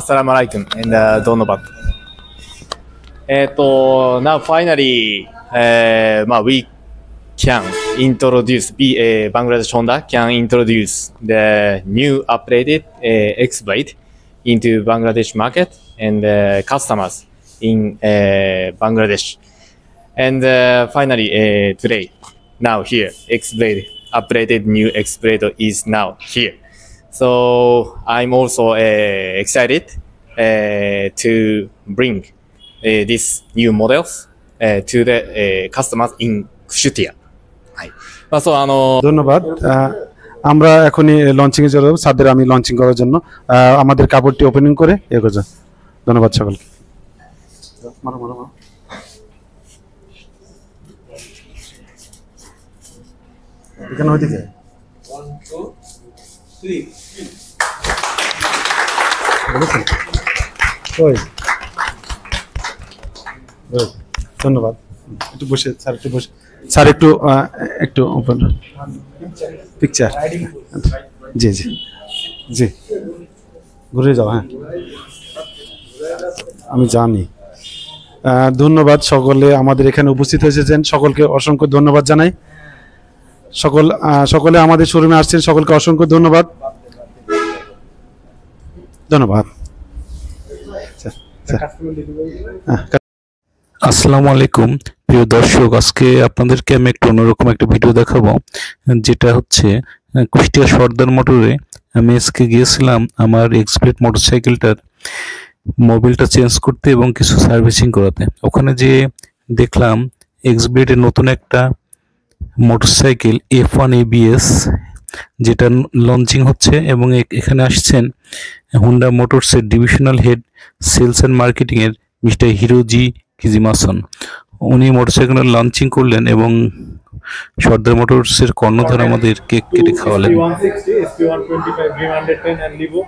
Assalamu alaikum and Donobad. Now finally, we can introduce, Bangladesh Honda can introduce the new upgraded X-Blade into Bangladesh market and customers in Bangladesh. And finally, today, now here, X-Blade, upgraded new X-Blade is now here. So I'm also excited to bring these new models to the customers in Kushutia. ধন্যবাদ। আমরা এখনই launching এ চলে যাব। সাদের আমি launching করার জন্য আমাদের কাপড়টি ওপেনিং করে এগোজ। ধন্যবাদ সকলকে। এখানে ওইদিকে 1 2 3 ওই ধন্যবাদ। একটু বসে স্যার, একটু বসে স্যার, একটু ওপেন পিকচার। জি জি জি, ঘুরে যাও। হ্যাঁ, আমি জানি। ধন্যবাদ সকলে আমাদের এখানে উপস্থিত হয়েছেন, সকলকে অসংখ্য ধন্যবাদ জানাই। সকলে আমাদের শোরুমে আসছেন, সকলকে অসংখ্য ধন্যবাদ। ধন্যবাদ। আসসালামু আলাইকুম প্রিয় দর্শক, আজকে আপনাদেরকে আমি একটু অন্যরকম একটা ভিডিও দেখাবো, যেটা হচ্ছে কুষ্টিয়া সর্দার মোটরে আমি আজকে গিয়েছিলাম আমার এক্সপ্লেড মোটরসাইকেলটার মোবিলটা চেঞ্জ করতে এবং কিছু সার্ভিসিং করাতে। ওখানে যে দেখলাম এক্সব্লেডের নতুন একটা মোটরসাইকেল F1 ABS, যেটা লঞ্চিং হচ্ছে এবং এখানে আসছেন হুন্ডা মোটরসের divisional head sales and marketing এর মিস্টার হিরোজি কিজিমাসন। উনি মোটরসাইকেল লঞ্চিং করলেন এবং সর্দার মোটরসের কর্ণধার আমাদের কেক কেটে খাওয়ালেন। SP125 Dream 110 and Livo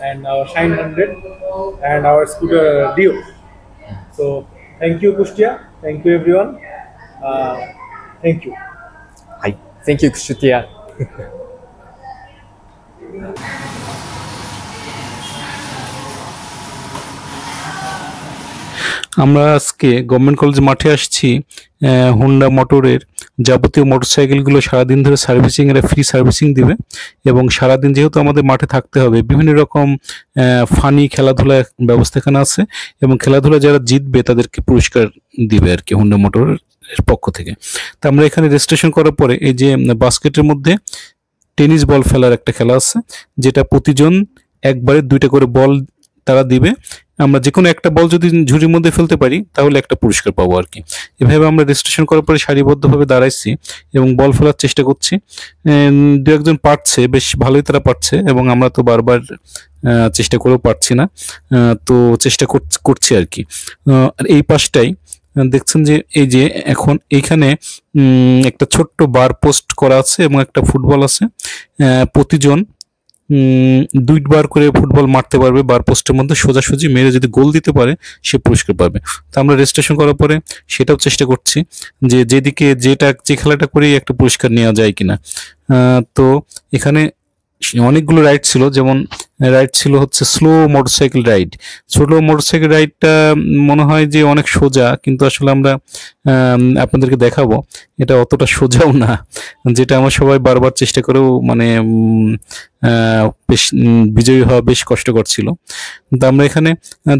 and our Shine 100 and our scooter Dio. So thank you Kustia, thank you everyone. Thank you. Hi, thank you Kushutia. আমরা আজকে গভর্নমেন্ট কলেজ মাঠে আসছি হুন্ডা মোটরের যাবতীয় মোটরসাইকেলগুলো সারাদিন ধরে সার্ভিসিং এর ফ্রি সার্ভিসিং দিবে এবং সারাদিন যেহেতু আমাদের মাঠে থাকতে হবে, বিভিন্ন রকম ফানি খেলাধুলা ব্যবস্থা এখানে আছে এবং খেলাধুলা যারা জিতবে তাদেরকে পুরস্কার দিবে আর কি হুন্ডা মোটরের পক্ষ থেকে। তা আমরা এখানে রেজিস্ট্রেশন করার পরে এই যে বাস্কেটের মধ্যে টেনিস বল ফেলার একটা খেলা আছে, যেটা প্রতিজন একবারে 2টা করে বল তারা দিবে। আমরা যে কোনো একটা বল যদি ঝুড়ির মধ্যে ফেলতে পারি তাহলে একটা পুরস্কার পাবো আর কি। এভাবে আমরা রেজিস্ট্রেশন করার পরে সারিবদ্ধভাবে দাঁড়াইছি এবং বল ফেলার চেষ্টা করছি। দু একজন পারছে, বেশ ভালোই তারা পারছে এবং আমরা তো বারবার চেষ্টা করেও পারছি না, তো চেষ্টা করছি আর কি। আর এই পাশটাই দেখছেন যে এই যে এখন এইখানে একটা ছোট্ট বার পোস্ট করা আছে এবং একটা ফুটবল আছে। প্রতিজন 2বার করে ফুটবল মারতে পারবে বার পোস্টের মধ্যে, সোজাসুজি মেরে যদি গোল দিতে পারে সে পুরস্কার পাবে। তো আমরা রেজিস্ট্রেশন করার পরে সেটাও চেষ্টা করছি যে যেদিকে যে খেলাটা করেই একটা পুরস্কার নেওয়া যায় কিনা। তো এখানে অনেকগুলো রাইড ছিল, যেমন রাইড ছিল হচ্ছে slow motorcycle ride. Slow motorcycle রাইডটা মনে হয় যে অনেক সোজা, কিন্তু আসলে আমরা আপনাদেরকে দেখাবো এটা অতটা সোজাও না, যেটা আমরা সবাই বারবার চেষ্টা করেও মানে বেশ বিজয়ী হওয়া বেশ কষ্টকর ছিল। কিন্তু আমরা এখানে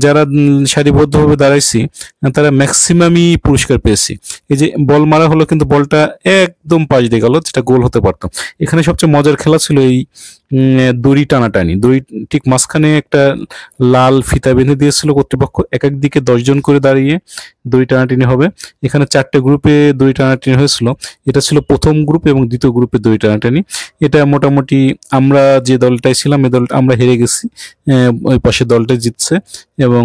যারা সারিবদ্ধভাবে দাঁড়াইছি তারা ম্যাক্সিমামই পুরস্কার পেয়েছি। এই যে বল মারা হলো কিন্তু বলটা একদম পাশ দিয়ে গেল, যেটা গোল হতে পারতো। এখানে সবচেয়ে মজার খেলা ছিল এই দড়ি টানাটানি। দড়ি ঠিক মাঝখানে একটা লাল ফিতা বেঁধে দিয়েছিল কর্তৃপক্ষ, এক দিকে 10 জন করে দাঁড়িয়ে দড়ি টানাটানি হবে। এখানে 4টে গ্রুপে দড়ি টানাটানি হয়েছিল। এটা ছিল প্রথম গ্রুপ এবং দ্বিতীয় গ্রুপে দড়ি টানাটানি। এটা মোটামুটি আমরা যে দলটাই ছিলাম এই দলটা আমরা হেরে গেছি, ওই পাশে দলটা জিতছে এবং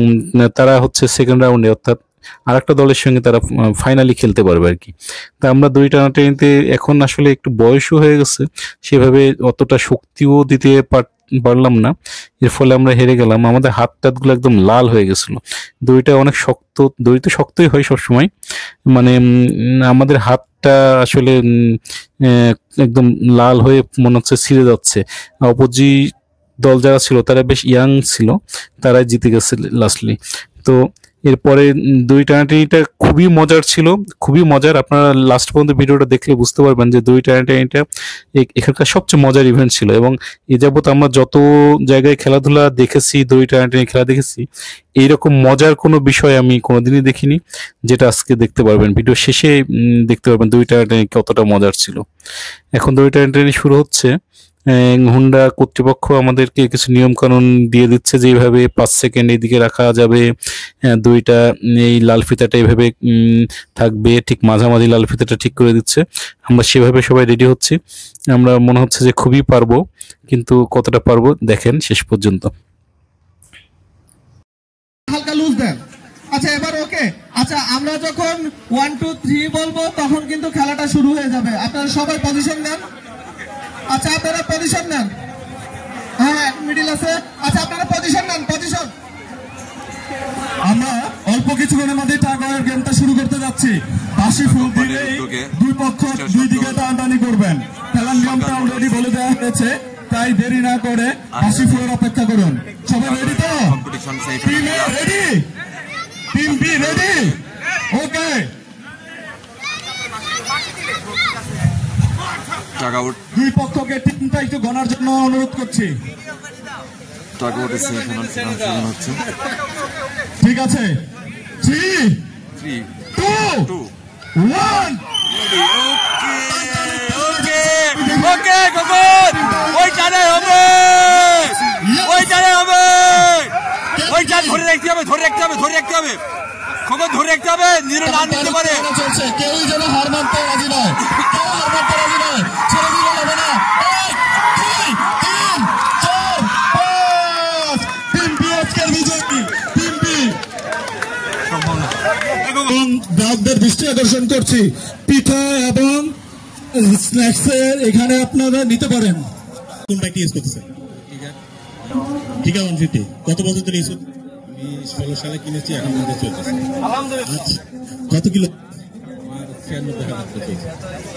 তারা হচ্ছে সেকেন্ড রাউন্ডে, অর্থাৎ আরেকটা দলের সঙ্গে তারা ফাইনালি খেলতে পারবে আর কি। তা আমরা দড়ি টানাটানিতে এখন আসলে একটু বয়সও হয়ে গেছে, সেভাবে অতটা শক্তিও দিতে পারলাম না, এর ফলে আমরা হেরে গেলাম। আমাদের হাত টাতগুলো একদম লাল হয়ে গেছিল। দড়িটা অনেক শক্ত, দড়ি তো শক্তই হয় সবসময়, মানে আমাদের হাতটা আসলে একদম লাল হয়ে মনে হচ্ছে ছিঁড়ে যাচ্ছে। অপোজিট দল যারা ছিল তারা বেশ ইয়াং ছিল, তারাই জিতে গেছে লাস্টলি। তো এরপরে দড়ি টানাটানিটা খুবই মজার ছিল, খুবই মজার। আপনারা লাস্ট পর্যন্ত ভিডিওটা দেখলে বুঝতে পারবেন যে দড়ি টানাটানিটা এখানকার সবচেয়ে মজার ইভেন্ট ছিল। এবং এ যাবৎ আমরা যত জায়গায় খেলাধুলা দেখেছি, দড়ি টানাটানি খেলা দেখেছি, এইরকম মজার কোনো বিষয় আমি কোনোদিনই দেখিনি, যেটা আজকে দেখতে পারবেন। ভিডিও শেষে দেখতে পারবেন দড়ি টানাটানি কতটা মজার ছিল। এখন দড়ি টানাটানি শুরু হচ্ছে। হুন্ডা কর্তৃপক্ষ আমাদেরকে কিছু নিয়ম কানুন দিয়ে দিচ্ছে যে এইভাবে 5 সেকেন্ড এইদিকে রাখা যাবে, দুইটা এই লাল ফিতাটা এইভাবে থাকবে, ঠিক মাঝামাঝি লাল ফিতাটা ঠিক করে দিচ্ছে। আমরা সেভাবে সবাই রেডি হচ্ছি। আমরা মনে হচ্ছে যে খুবই পারবো, কিন্তু কতটা পারবো দেখেন শেষ পর্যন্ত। হালকা লুজ দেন। আচ্ছা এবার ওকে। আচ্ছা আমরা যখন 1 2 3 বলবো তখন কিন্তু খেলাটা শুরু হয়ে যাবে। আপনারা সবাই পজিশন নেন। আচ্ছা আপনারা পজিশন নেন। হ্যাঁ মিডিল আছে। আচ্ছা আপনারা পজিশন নেন, পজিশন। আমরা অল্প কিছুক্ষণের মধ্যে টাগারের গেমটা শুরু করতে যাচ্ছি। বাঁশি ফুল দিলেই দুই পক্ষ দুই দিকে টানাটানি করবেন। খেলার নিয়মটা অলরেডি বলে দেওয়া হয়েছে, তাই দেরি না করে বাঁশি ফুলের অপেক্ষা করুন। সবাই রেডি তো? Team A ready? Team B ready? Okay. দুই পক্ষকে টিমটা একটু গণার জন্য অনুরোধ করছি। ঠিক আছে, 3 2 1 ধরে রাখতে হবে, ধরে রাখতে হবে, ধরে রাখতে হবে, খবর ধরে রাখতে হবে, নিজের রান দিতে পারে। কেউই যেন হার মানতে রাজি নয়, কেউ হার মানতে রাজি নয়, ছেড়ে দিলে হবে না। 1 2 3 4 5 টিম বি আজকের বিজয়ী, টিম বি। এবং গ্রাহকদের দৃষ্টি আকর্ষণ করছি, পিঠা এবং স্ন্যাক্সের এখানে আপনারা নিতে পারেন। কোন বাইকটি ইউজ করতেছেন? ঠিক আছে 150। কত বছর ধরে ইউজ? 16 সালে কিনেছি, এখন মধ্যে চলতেছে। আচ্ছা কত কিলো?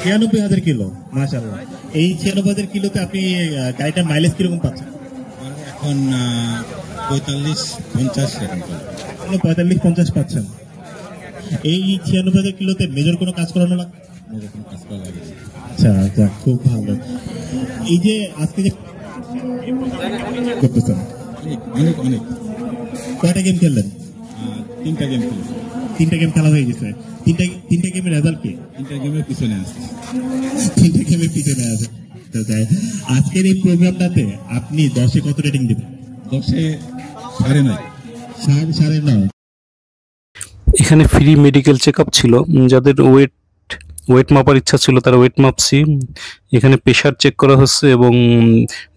96,000 কিলো। মাশাআল্লাহ। এই 96,000 কিলোতে আপনি গাড়িটার মাইলেজ কিরকম পাচ্ছেন? এখন 45-50 এরকম। 45-50 পাচ্ছেন। এই 96,000 কিলোতে মেজর কোনো কাজ করানো লাগে? মেজর কোনো কাজ করা লাগে। আচ্ছা আচ্ছা, খুব ভালো। এই যে আজকে যে করতেছেন, অনেক অনেক কয়টা গেম খেললেন? 3টা গেম খেলেছি। 3টা গেম খেলা হয়ে গেছে। 3টা গেমের রেজাল্ট কি? 3টা গেমের পিছনে আছে। 3টা গেমের পিছনে আছে। আজকের এই প্রোগ্রামটাতে আপনি 10-এ কত রেটিং দিবেন? 10-এ 9.5। 9.5। এখানে ফ্রি মেডিকেল চেক আপ ছিল। যাদের ওয়েট মাপার ইচ্ছা ছিল তারা ওয়েট মাপছি। এখানে প্রেশার চেক করা হচ্ছে এবং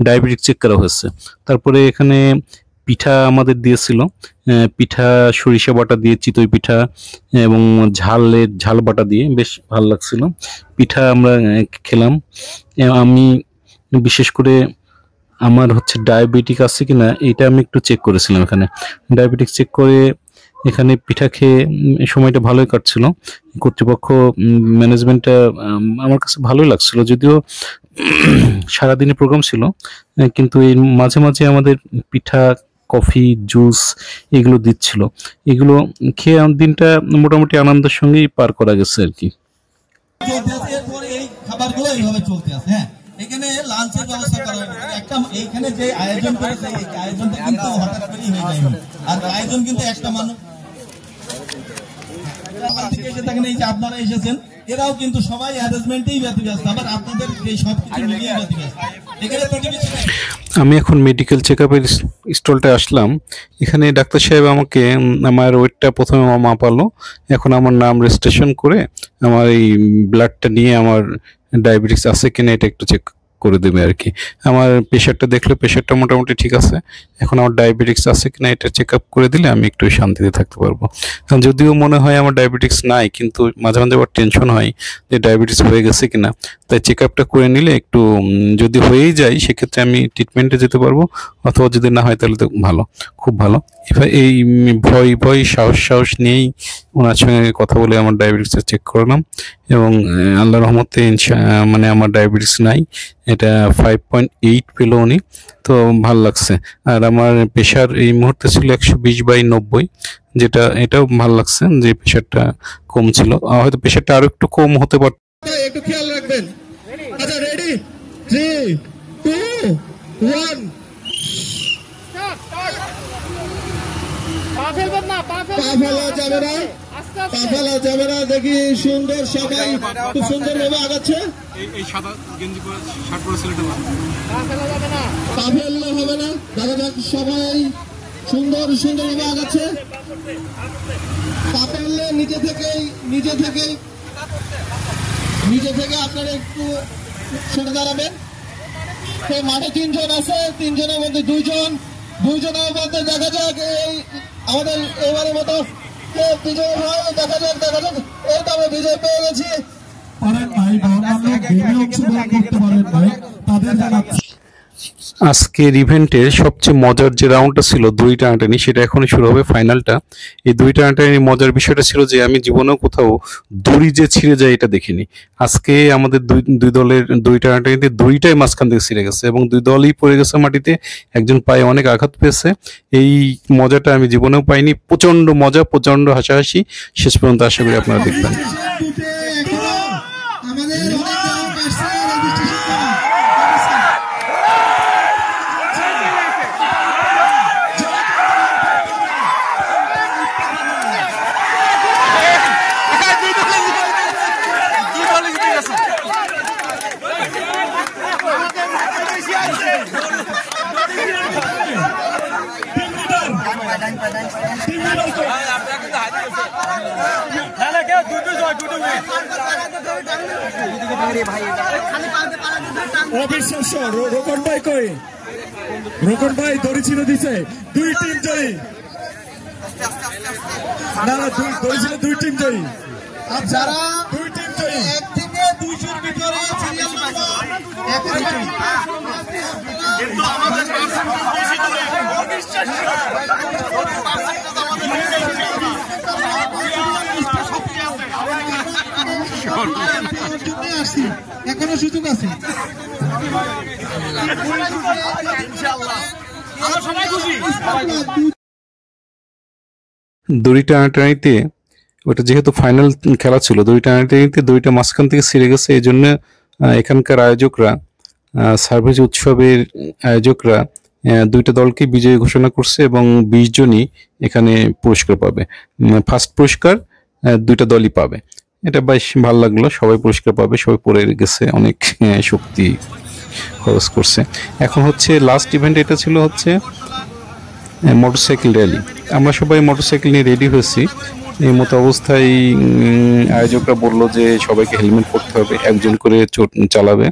ডায়াবেটিক চেক করা হচ্ছে। তারপরে এখানে পিঠা আমাদের দিয়েছিল, পিঠা সরিষা বাটা দিয়ে, চিতই পিঠা এবং ঝাল বাটা দিয়ে, বেশ ভালো লাগছিল। পিঠা আমরা খেলাম। আমি বিশেষ করে আমার হচ্ছে ডায়াবেটিক আছে কিনা এটা আমি একটু চেক করেছিলাম। এখানে ডায়াবেটিক চেক করে এখানে পিঠা খেয়ে সময়টা ভালোই কাটছিল। কর্তৃপক্ষ ম্যানেজমেন্টটা আমার কাছে ভালোই লাগছিল, যদিও সারাদিনের প্রোগ্রাম ছিল, কিন্তু এই মাঝে মাঝে আমাদের পিঠা, কফি, জুস এগুলো দিচ্ছিল। এগুলো খেয়ে দিনটা মোটামুটি আনন্দের সঙ্গেই পার করা গেছে আর কি। এই খাবারগুলো এইভাবে চলতে আছে। হ্যাঁ, এখানে লাঞ্চের ব্যবস্থা করা হয়নি। একটা এইখানে যে আয়োজন করেছে এই আয়োজনটা কিন্তু হঠাৎ করেই হয়ে যায়। আর আয়োজন কিন্তু একটা মানুষ এই যে আপনারা এসেছেন, এরাও কিন্তু সবাই অ্যারেঞ্জমেন্টেই ব্যতিব্যস্ত। আবার আপনাদের এই সব কিছু মিলিয়ে ব্যতিব্যস্ত। এখানে প্রতিবেশী আমি এখন মেডিকেল চেক আপের স্টলটা আসলাম। এখানে ডাক্তার সাহেব আমাকে আমার ওয়েটটা প্রথমে মাপালো। এখন আমার নাম রেজিস্ট্রেশন করে আমার এই ব্লাডটা নিয়ে আমার ডায়াবেটিস আছে কিনা এটা একটু চেক করে দেবে আর কি। আমার প্রেশারটা দেখলে প্রেশারটা মোটামুটি ঠিক আছে। এখন আমার ডায়াবেটিস আছে কিনা এটা চেক আপ করে দিলে আমি একটু শান্তিতে থাকতে পারবো। যদিও মনে হয় আমার ডায়াবেটিস নাই, কিন্তু মাঝে মাঝে আবার টেনশন হয় যে ডায়াবেটিস হয়ে গেছে কিনা। তাই চেক আপটা করে নিলে একটু, যদি হয়েই যায় সেক্ষেত্রে আমি ট্রিটমেন্টে যেতে পারবো, অথবা যদি না হয় তাহলে তো ভালো, খুব ভালো। এবার এই ভয় সাহস নিয়েই ওনার সঙ্গে কথা বলে আমার ডায়াবেটিসটা চেক করলাম এবং আল্লাহর রহমতে মানে আমার ডায়াবেটিস নাই, এটা 5.8 পেল উনি, তো ভালো লাগছে। আর আমার প্রেশার এই মুহূর্তে ছিল 120/90, যেটা এটাও ভালো লাগছে যে প্রেশারটা কম ছিল, হয়তো প্রেশারটা আরো একটু কম হতে পারত। একটু খেয়াল রাখবেন। আচ্ছা রেডি 3 2 1 পা ফেলা যাবে না, পা ফেলা যাবে না। দেখি সুন্দর, সবাই খুব সুন্দর ভাবে আগাচ্ছে। এই সাদা গেঞ্জি পরে শার্ট পরে ছেলেটা পা ফেললে হবে না, দেখা যাক সবাই সুন্দর সুন্দর ভাবে আগাচ্ছে। পা ফেললে নিচে থেকে আপনারা একটু সরে দাঁড়াবেন। মাঠে 3 জন আছে, 3 জনের মধ্যে 2 জনের মধ্যে দেখা যাক এই আমাদের এবারের মতো কে বিজয় হয়। দেখা যাক এই তো আমরা বিজয় পেয়ে গেছি। আজকের ইভেন্টের সবচেয়ে মজার যে রাউন্ডটা ছিল 2 টানাটানি, সেটা এখনই শুরু হবে ফাইনালটা। এই 2 টানাটানির মজার বিষয়টা ছিল যে আমি জীবনেও কোথাও দড়ি যে ছিঁড়ে যায় এটা দেখিনি। আজকে আমাদের দুই দলের 2 টানাটানিতে 2টাই মাঝখান থেকে ছিঁড়ে গেছে এবং 2 দলই পড়ে গেছে মাটিতে, একজন পায়ে অনেক আঘাত পেয়েছে। এই মজাটা আমি জীবনেও পাইনি। প্রচন্ড মজা, প্রচন্ড হাসাহাসি শেষ পর্যন্ত, আশা করি আপনারা দেখবেন। অবিশ্বাস্য। রোকন ভাই দড়ি ছিঁড়ে দিছে, 2 টিম জয়ী। না দড়ি ছিল 2 টিম জয়ী। যারা 2 টিম জয়ী, 1 থেকে 200 ভিতরে সিরিয়াল নাম্বার 1 কিন্তু আমাদের এখনো সুযোগ আছে। দড়ি টানাটানিতে ওটা যেহেতু ফাইনাল খেলা ছিল, দড়ি টানাটানিতে 2টা মাঝখান থেকে ছিঁড়ে গেছে। এই জন্য এখানকার আয়োজকরা, সার্ভিস উৎসবের আয়োজকরা 2টা দলকে বিজয়ী ঘোষণা করছে এবং 20 জনই এখানে পুরস্কার পাবে। ফার্স্ট পুরস্কার 2টা দলই পাবে। এটা বেশ ভালো লাগলো, সবাই পুরস্কার পাবে, সবাই পড়ে গেছে, অনেক শক্তি খরচ করছে। এখন হচ্ছে লাস্ট ইভেন্ট, এটা ছিল হচ্ছে মোটরসাইকেল র্যালি। আমরা সবাই মোটরসাইকেল নিয়ে রেডি হয়েছি। এই মতো অবস্থায় আয়োজকরা বললো যে সবাইকে হেলমেট পরতে হবে, একজন করে চালাবে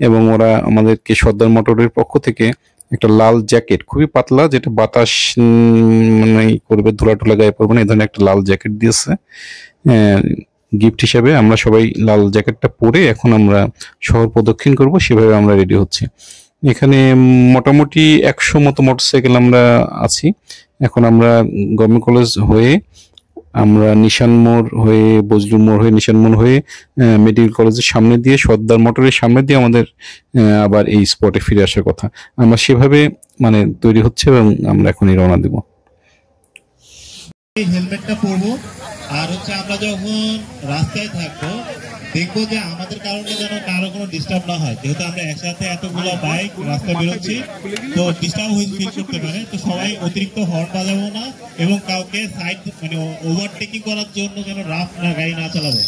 এবং ওরা আমাদেরকে সর্দার মোটরের পক্ষ থেকে একটা লাল জ্যাকেট, খুবই পাতলা, যেটা বাতাস মানে করবে, ধুলা গায়ে পড়বে না, এই ধরনের একটা লাল জ্যাকেট দিয়েছে গিফট হিসাবে। আমরা সবাই লাল জ্যাকেটটা পরে এখন আমরা শহর প্রদক্ষিণ করব, সেভাবে আমরা রেডি হচ্ছি। এখানে মোটামুটি 100 মতো মোটরসাইকেল আমরা আছি। এখন আমরা গভর্নমেন্ট কলেজ হয়ে, আমরা নিশান মোড় হয়ে, বজলুর মোড় হয়ে, নিশান মোড় হয়ে মেডিকেল কলেজের সামনে দিয়ে, সর্দার মোটরের সামনে দিয়ে আমাদের আবার এই স্পটে ফিরে আসার কথা। আমরা সেভাবে মানে তৈরি হচ্ছে এবং আমরা এখনই রওনা দেব। হেলমেটটা পরবো, আর হচ্ছে আমরা যখন রাস্তায় থাকবো দেখবো যে আমাদের কারণে যেন কারো কোনো ডিস্টার্ব না হয়। যেহেতু আমরা একসাথে এতগুলো বাইক রাস্তায় বেরোচ্ছি, তো ডিস্টার্ব ফিল করতে পারে। তো সবাই অতিরিক্ত হর্ন বাজাবো না এবং কাউকে সাইড মানে ওভারটেকিং করার জন্য যেন রাফ না গাড়ি না চালাবো।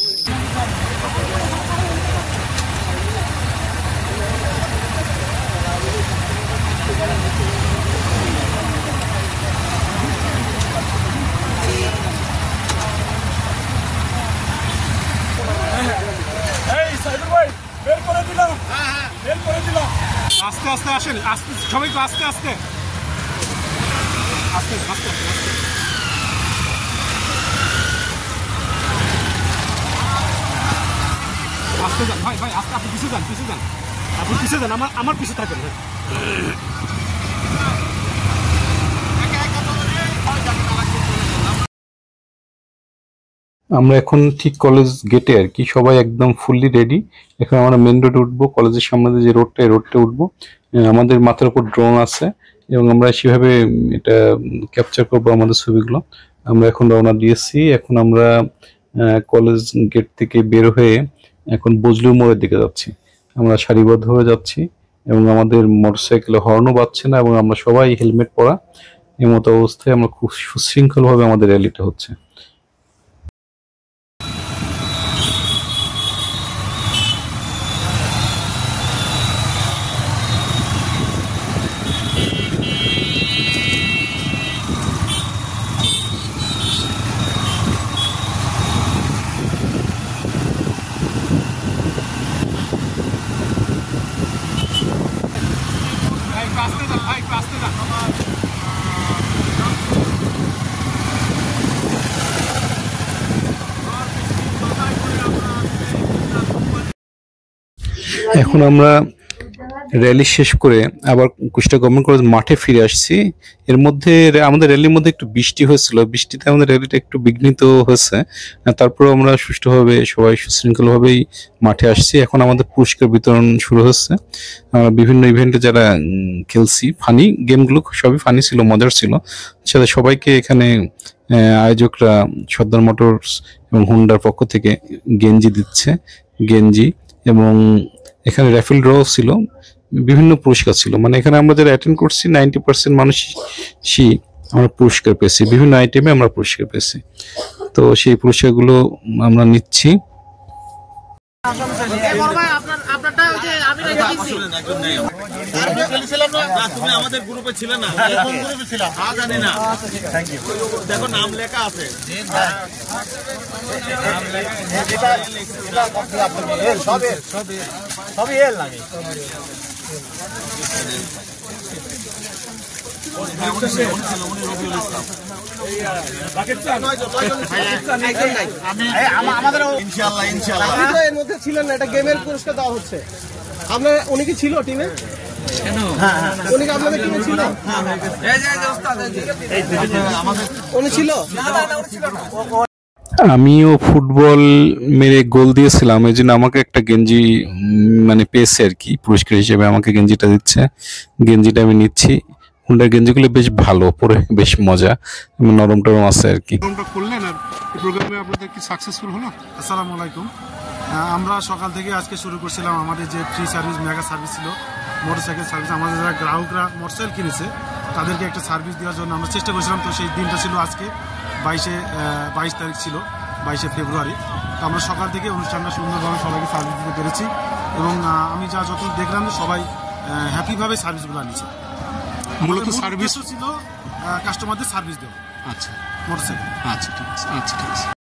আস্তে আস্তে আসেন, আস্তে সবাই আস্তে আস্তে আস্তে আস্তে আস্তে যান ভাই, আস্তে, আপনি পিছিয়ে যান, আপনি পিছিয়ে যান, আমার পিছিয়ে থাকেন। আমরা এখন ঠিক কলেজ গেটে আর কি, সবাই একদম ফুললি রেডি। এখন আমরা মেন রোডে উঠবো, কলেজের সামনে যে রোডটা, এই রোডটা উঠবো। আমাদের মাথার উপর ড্রোন আছে এবং আমরা সেভাবে এটা ক্যাপচার করবো আমাদের ছবিগুলো। আমরা এখন রওনা দিয়েছি। এখন আমরা কলেজ গেট থেকে বের হয়ে এখন বজলুর মোড়ের দিকে যাচ্ছি। আমরা সারিবদ্ধ হয়ে যাচ্ছি এবং আমাদের মোটরসাইকেলে হর্নও বাজছে না এবং আমরা সবাই হেলমেট পরা। এমতো অবস্থায় আমরা খুব সুশৃঙ্খলভাবে আমাদের র্যালিটা হচ্ছে। এখন আমরা র্যালি শেষ করে আবার কুষ্টিয়া গভর্নমেন্ট কলেজ মাঠে ফিরে আসছি। এর মধ্যে আমাদের র্যালির মধ্যে একটু বৃষ্টি হয়েছিল, বৃষ্টিতে আমাদের র্যালিটা একটু বিঘ্নিত হয়েছে। তারপরে আমরা সুষ্ঠুভাবে সবাই সুশৃঙ্খলভাবেই মাঠে আসছি। এখন আমাদের পুরস্কার বিতরণ শুরু হচ্ছে। আমরা বিভিন্ন ইভেন্টে যারা খেলছি, ফানি গেমগুলো সবই ফানি ছিল, মজার ছিল। সেটা সবাইকে এখানে আয়োজকরা সর্দার মোটরস এবং হুন্ডার পক্ষ থেকে গেঞ্জি দিচ্ছে, গেঞ্জি, এবং এখানে র্যাফেল ড্র ছিল, বিভিন্ন পুরস্কার ছিল। মানে এখানে আমরা যারা অ্যাটেন্ড করছি 90% মানুষই আমরা পুরস্কার পেয়েছি, বিভিন্ন আইটেমে আমরা পুরস্কার পেয়েছি। তো সেই পুরস্কারগুলো আমরা নিচ্ছি। আমাদের গ্রুপে ছিল না, জানি না, দেখো নাম লেখা আছে। সবই এল লাগে। এর মধ্যে ছিলেন না, এটা গেমের পুরস্কার দেওয়া হচ্ছে। আপনার উনি কি ছিল টিমে? উনি কি আপনাদের টিমে ছিল? উনি ছিল। আমিও ফুটবল মেরে গোল দিয়েছিলাম, এই জন্য আমাকে একটা গেঞ্জি মানে পেয়েছে আর কি, পুরস্কার হিসেবে আমাকে গেঞ্জিটা দিচ্ছে। গেঞ্জিটা আমি নিচ্ছি। হুন্ডার গেঞ্জিগুলো বেশ ভালো, পরে বেশ মজা, নরম টরম আছে আর কি। করলেন আর এই প্রোগ্রামে আপনাদের কি সাকসেসফুল হলো? আসসালামু আলাইকুম। আমরা সকাল থেকে আজকে শুরু করছিলাম আমাদের যে ফ্রি সার্ভিস, মেগা সার্ভিস ছিল, মোটরসাইকেল সার্ভিস। আমাদের যারা গ্রাহকরা মোটরসাইকেল কিনেছে তাদেরকে একটা সার্ভিস দেওয়ার জন্য আমরা চেষ্টা করেছিলাম। তো সেই দিনটা ছিল আজকে 22 তারিখ ছিল, 22শে ফেব্রুয়ারি। তো আমরা সকাল থেকে অনুষ্ঠানটা সুন্দরভাবে সবাইকে সার্ভিস দিতে পেরেছি এবং আমি যত দেখলাম যে সবাই হ্যাপিভাবে সার্ভিসগুলো নিচ্ছে। মূলত সার্ভিস ছিল কাস্টমারদের সার্ভিস দেওয়া। আচ্ছা, মোটরসাইকেল। আচ্ছা, ঠিক আছে।